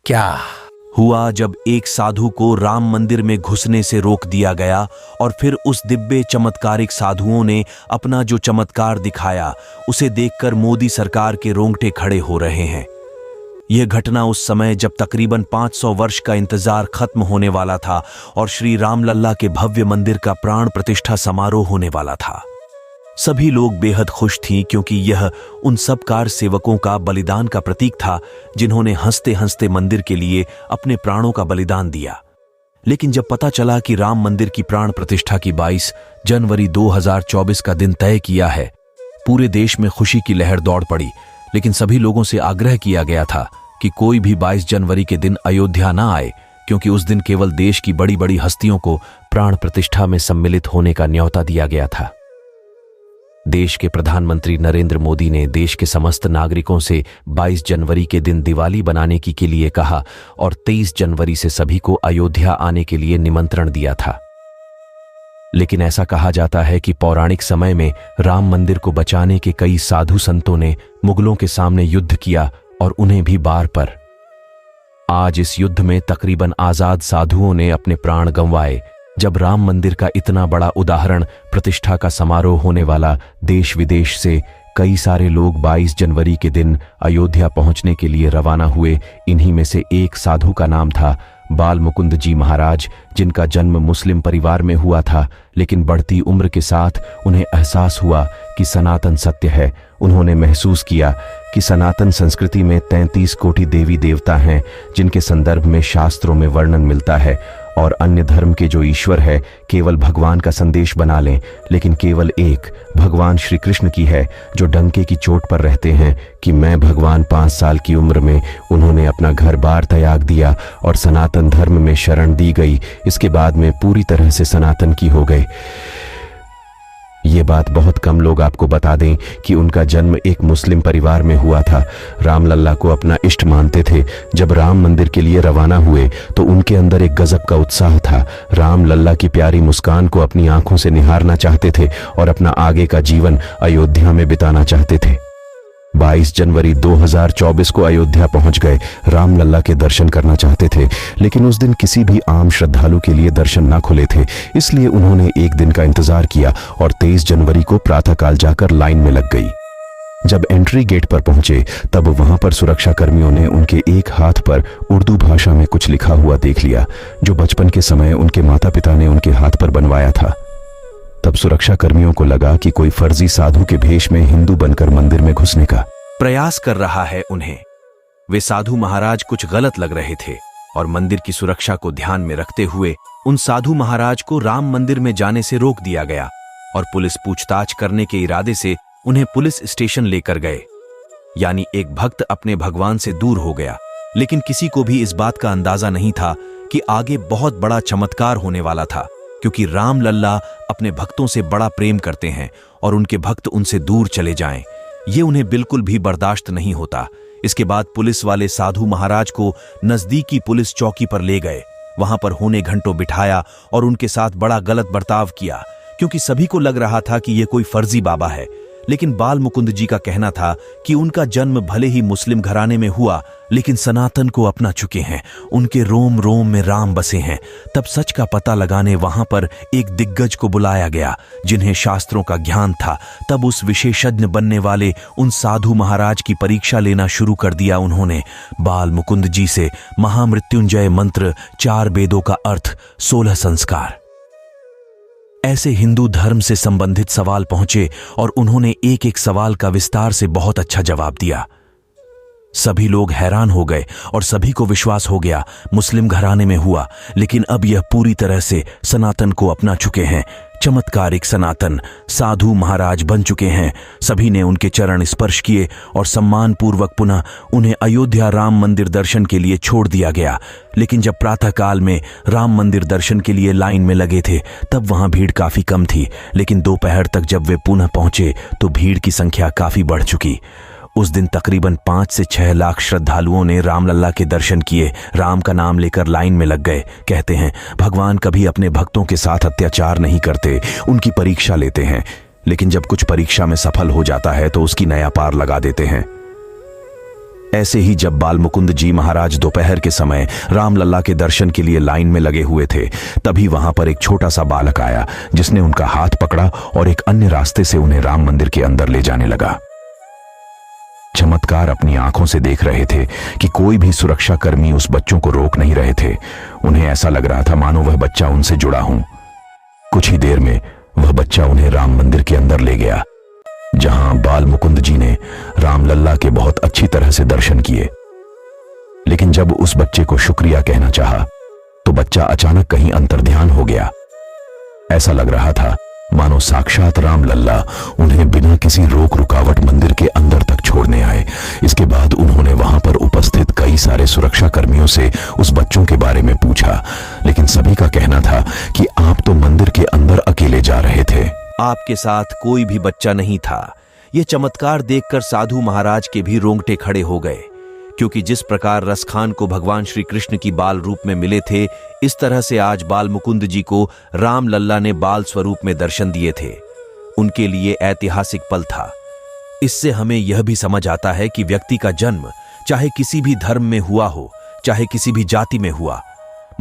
क्या हुआ जब एक साधु को राम मंदिर में घुसने से रोक दिया गया और फिर उस दिव्य चमत्कारिक साधुओं ने अपना जो चमत्कार दिखाया उसे देखकर मोदी सरकार के रोंगटे खड़े हो रहे हैं। यह घटना उस समय जब तकरीबन 500 वर्ष का इंतजार खत्म होने वाला था और श्री रामलल्ला के भव्य मंदिर का प्राण प्रतिष्ठा समारोह होने वाला था। सभी लोग बेहद खुश थीं क्योंकि यह उन सब कार सेवकों का बलिदान का प्रतीक था जिन्होंने हंसते हंसते मंदिर के लिए अपने प्राणों का बलिदान दिया। लेकिन जब पता चला कि राम मंदिर की प्राण प्रतिष्ठा की 22 जनवरी 2024 का दिन तय किया है, पूरे देश में खुशी की लहर दौड़ पड़ी। लेकिन सभी लोगों से आग्रह किया गया था कि कोई भी 22 जनवरी के दिन अयोध्या ना आए, क्योंकि उस दिन केवल देश की बड़ी बड़ी हस्तियों को प्राण प्रतिष्ठा में सम्मिलित होने का न्योता दिया गया था। देश के प्रधानमंत्री नरेंद्र मोदी ने देश के समस्त नागरिकों से 22 जनवरी के दिन दिवाली बनाने के लिए कहा और 23 जनवरी से सभी को अयोध्या आने के लिए निमंत्रण दिया था। लेकिन ऐसा कहा जाता है कि पौराणिक समय में राम मंदिर को बचाने के कई साधु संतों ने मुगलों के सामने युद्ध किया और उन्हें भी बार पर। आज इस युद्ध में तकरीबन आजाद साधुओं ने अपने प्राण गंवाए। जब राम मंदिर का इतना बड़ा उदाहरण प्रतिष्ठा का समारोह होने वाला, देश विदेश से कई सारे लोग 22 जनवरी के दिन अयोध्या पहुंचने के लिए रवाना हुए। इन्हीं में से एक साधु का नाम था बाल मुकुंद जी महाराज, जिनका जन्म मुस्लिम परिवार में हुआ था, लेकिन बढ़ती उम्र के साथ उन्हें एहसास हुआ कि सनातन सत्य है। उन्होंने महसूस किया कि सनातन संस्कृति में 33 कोटि देवी देवता हैं जिनके संदर्भ में शास्त्रों में वर्णन मिलता है, और अन्य धर्म के जो ईश्वर है केवल भगवान का संदेश बना लें, लेकिन केवल एक भगवान श्री कृष्ण की है जो डंके की चोट पर रहते हैं कि मैं भगवान 5 साल की उम्र में उन्होंने अपना घर बार त्याग दिया और सनातन धर्म में शरण दी गई। इसके बाद में पूरी तरह से सनातन की हो गए। ये बात बहुत कम लोग आपको बता दें कि उनका जन्म एक मुस्लिम परिवार में हुआ था। रामलल्ला को अपना इष्ट मानते थे। जब राम मंदिर के लिए रवाना हुए तो उनके अंदर एक गजब का उत्साह था। रामलल्ला की प्यारी मुस्कान को अपनी आंखों से निहारना चाहते थे और अपना आगे का जीवन अयोध्या में बिताना चाहते थे। 22 जनवरी 2024 को अयोध्या पहुंच गए। रामलल्ला के दर्शन करना चाहते थे, लेकिन उस दिन किसी भी आम श्रद्धालु के लिए दर्शन ना खुले थे। इसलिए उन्होंने एक दिन का इंतजार किया और 23 जनवरी को प्रातःकाल जाकर लाइन में लग गई। जब एंट्री गेट पर पहुंचे तब वहां पर सुरक्षा कर्मियों ने उनके एक हाथ पर उर्दू भाषा में कुछ लिखा हुआ देख लिया, जो बचपन के समय उनके माता पिता ने उनके हाथ पर बनवाया था। तब सुरक्षा कर्मियों को लगा कि कोई फर्जी साधु के भेष में हिंदू बनकर मंदिर में घुसने का प्रयास कर रहा है उन्हें। वे साधु महाराज कुछ गलत लग रहे थे और मंदिर की सुरक्षा को ध्यान में रखते हुए उन साधु महाराज को राम मंदिर में जाने से रोक दिया गया और पुलिस पूछताछ करने के इरादे से उन्हें पुलिस स्टेशन लेकर गए। यानी एक भक्त अपने भगवान से दूर हो गया। लेकिन किसी को भी इस बात का अंदाजा नहीं था कि आगे बहुत बड़ा चमत्कार होने वाला था, क्योंकि रामलल्ला अपने भक्तों से बड़ा प्रेम करते हैं और उनके भक्त उनसे दूर चले जाएं, ये उन्हें बिल्कुल भी बर्दाश्त नहीं होता। इसके बाद पुलिस वाले साधु महाराज को नजदीकी पुलिस चौकी पर ले गए। वहां पर होने घंटों बिठाया और उनके साथ बड़ा गलत बर्ताव किया, क्योंकि सभी को लग रहा था कि यह कोई फर्जी बाबा है। लेकिन बाल मुकुंद जी का कहना था कि उनका जन्म भले ही मुस्लिम घराने में हुआ, लेकिन सनातन को अपना चुके हैं। उनके रोम रोम में राम बसे हैं। तब सच का पता लगाने वहां पर एक दिग्गज को बुलाया गया जिन्हें शास्त्रों का ज्ञान था। तब उस विशेषज्ञ बनने वाले उन साधु महाराज की परीक्षा लेना शुरू कर दिया उन्होंने। बाल मुकुंद जी से महामृत्युंजय मंत्र, 4 वेदों का अर्थ, 16 संस्कार, ऐसे हिंदू धर्म से संबंधित सवाल पहुंचे और उन्होंने एक एक सवाल का विस्तार से बहुत अच्छा जवाब दिया। सभी लोग हैरान हो गए और सभी को विश्वास हो गया मुस्लिम घराने में हुआ, लेकिन अब यह पूरी तरह से सनातन को अपना चुके हैं। चमत्कारिक सनातन साधु महाराज बन चुके हैं। सभी ने उनके चरण स्पर्श किए और सम्मान पूर्वक पुनः उन्हें अयोध्या राम मंदिर दर्शन के लिए छोड़ दिया गया। लेकिन जब प्रातःकाल में राम मंदिर दर्शन के लिए लाइन में लगे थे तब वहां भीड़ काफी कम थी, लेकिन दोपहर तक जब वे पुनः पहुंचे तो भीड़ की संख्या काफी बढ़ चुकी। उस दिन तकरीबन 5 से 6 लाख श्रद्धालुओं ने रामलल्ला के दर्शन किए। राम का नाम लेकर लाइन में लग गए। कहते हैं भगवान कभी अपने भक्तों के साथ अत्याचार नहीं करते, उनकी परीक्षा लेते हैं, लेकिन जब कुछ परीक्षा में सफल हो जाता है तो उसकी नया पार लगा देते हैं। ऐसे ही जब बाल मुकुंद जी महाराज दोपहर के समय रामलला के दर्शन के लिए लाइन में लगे हुए थे, तभी वहां पर एक छोटा सा बालक आया जिसने उनका हाथ पकड़ा और एक अन्य रास्ते से उन्हें राम मंदिर के अंदर ले जाने लगा। चमत्कार अपनी आंखों से देख रहे थे कि कोई भी सुरक्षाकर्मी उस बच्चों को रोक नहीं रहे थे। उन्हें ऐसा लग रहा था मानो वह बच्चा उनसे जुड़ा हो। कुछ ही देर में वह बच्चा उन्हें राम मंदिर के अंदर ले गया, जहां बाल मुकुंद जी ने रामलल्ला के बहुत अच्छी तरह से दर्शन किए। लेकिन जब उस बच्चे को शुक्रिया कहना चाहा तो बच्चा अचानक कहीं अंतर्ध्यान हो गया। ऐसा लग रहा था मानो साक्षात रामलल्ला उन्हें बिना किसी रोक रुकावट मंदिर के अंदर तक छोड़ने आए। इसके बाद उन्होंने वहां पर उपस्थित कई सारे सुरक्षा कर्मियों से उस बच्चों के बारे में पूछा, लेकिन सभी का कहना था कि आप तो मंदिर के अंदर अकेले जा रहे थे, आपके साथ कोई भी बच्चा नहीं था। यह चमत्कार देखकर साधु महाराज के भी रोंगटे खड़े हो गए, क्योंकि जिस प्रकार रसखान को भगवान श्री कृष्ण की बाल रूप में मिले थे, इस तरह से आज बाल मुकुंद जी को रामलल्ला ने बाल स्वरूप में दर्शन दिए थे। उनके लिए ऐतिहासिक पल था। इससे हमें यह भी समझ आता है कि व्यक्ति का जन्म चाहे किसी भी धर्म में हुआ हो, चाहे किसी भी जाति में हुआ,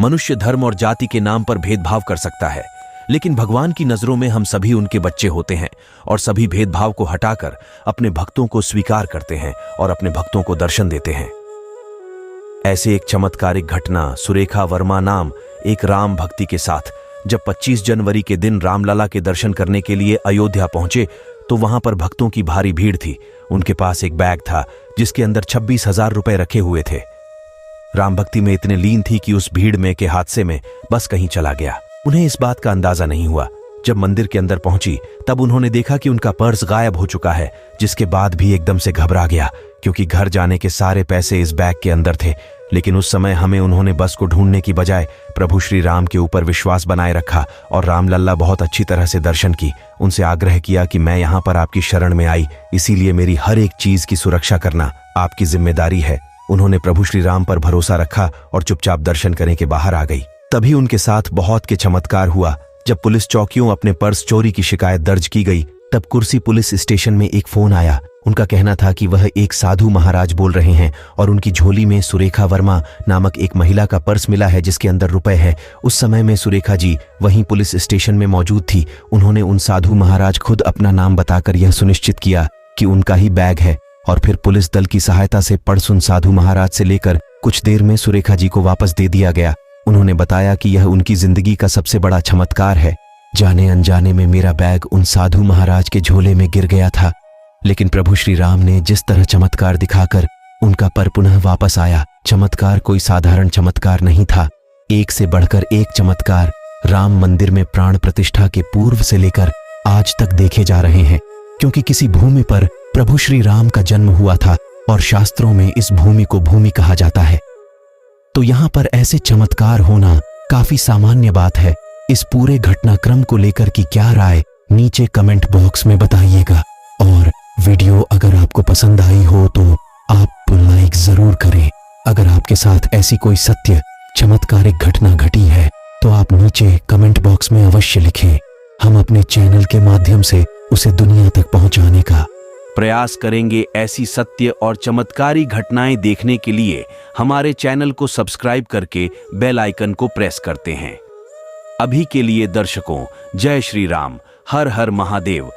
मनुष्य धर्म और जाति के नाम पर भेदभाव कर सकता है, लेकिन भगवान की नजरों में हम सभी उनके बच्चे होते हैं और सभी भेदभाव को हटाकर अपने भक्तों को स्वीकार करते हैं और अपने भक्तों को दर्शन देते हैं। ऐसे एक चमत्कारिक घटना सुरेखा वर्मा नाम एक राम भक्ति के साथ जब 25 जनवरी के दिन रामलला के दर्शन करने के लिए अयोध्या पहुंचे तो वहां पर भक्तों की भारी भीड़ थी। उनके पास एक बैग था जिसके अंदर 26,000 रुपए रखे हुए थे। राम भक्ति में इतने लीन थी कि उस भीड़ में के हादसे में बस कहीं चला गया। उन्हें इस बात का अंदाजा नहीं हुआ। जब मंदिर के अंदर पहुंची तब उन्होंने देखा कि उनका पर्स गायब हो चुका है, जिसके बाद भी एकदम से घबरा गया क्योंकि घर जाने के सारे पैसे इस बैग के अंदर थे। लेकिन उस समय हमें उन्होंने बस को ढूंढने की बजाय प्रभु श्री राम के ऊपर विश्वास बनाए रखा और रामलल्ला बहुत अच्छी तरह से दर्शन की। उनसे आग्रह किया कि मैं यहाँ पर आपकी शरण में आई, इसीलिए मेरी हर एक चीज की सुरक्षा करना आपकी जिम्मेदारी है। उन्होंने प्रभु श्री राम पर भरोसा रखा और चुपचाप दर्शन करने के बाहर आ गई। तभी उनके साथ बहुत के चमत्कार हुआ। जब पुलिस चौकियों अपने पर्स चोरी की शिकायत दर्ज की गई तब कुर्सी पुलिस स्टेशन में एक फोन आया। उनका कहना था कि वह एक साधु महाराज बोल रहे हैं और उनकी झोली में सुरेखा वर्मा नामक एक महिला का पर्स मिला है जिसके अंदर रुपए है। उस समय में सुरेखा जी वहीं पुलिस स्टेशन में मौजूद थी। उन्होंने उन साधु महाराज खुद अपना नाम बताकर यह सुनिश्चित किया कि उनका ही बैग है और फिर पुलिस दल की सहायता से पर्स उन साधु महाराज से लेकर कुछ देर में सुरेखा जी को वापस दे दिया गया। उन्होंने बताया कि यह उनकी जिंदगी का सबसे बड़ा चमत्कार है। जाने अनजाने में मेरा बैग उन साधु महाराज के झोले में गिर गया था, लेकिन प्रभु श्री राम ने जिस तरह चमत्कार दिखाकर उनका पर पुनः वापस आया। चमत्कार कोई साधारण चमत्कार नहीं था, एक से बढ़कर एक चमत्कार राम मंदिर में प्राण प्रतिष्ठा के पूर्व से लेकर आज तक देखे जा रहे हैं, क्योंकि किसी भूमि पर प्रभु श्री राम का जन्म हुआ था और शास्त्रों में इस भूमि को भूमि कहा जाता है। तो यहाँ पर ऐसे चमत्कार होना काफी सामान्य बात है। इस पूरे घटनाक्रम को लेकर की क्या राय नीचे कमेंट बॉक्स में बताइएगा और वीडियो अगर आपको पसंद आई हो तो आप लाइक जरूर करें। अगर आपके साथ ऐसी कोई सत्य चमत्कारिक घटना घटी है तो आप नीचे कमेंट बॉक्स में अवश्य लिखें। हम अपने चैनल के माध्यम से उसे दुनिया तक पहुंचाने का प्रयास करेंगे। ऐसी सत्य और चमत्कारी घटनाएं देखने के लिए हमारे चैनल को सब्सक्राइब करके बेल आइकन को प्रेस करते हैं। अभी के लिए दर्शकों, जय श्री राम, हर हर महादेव।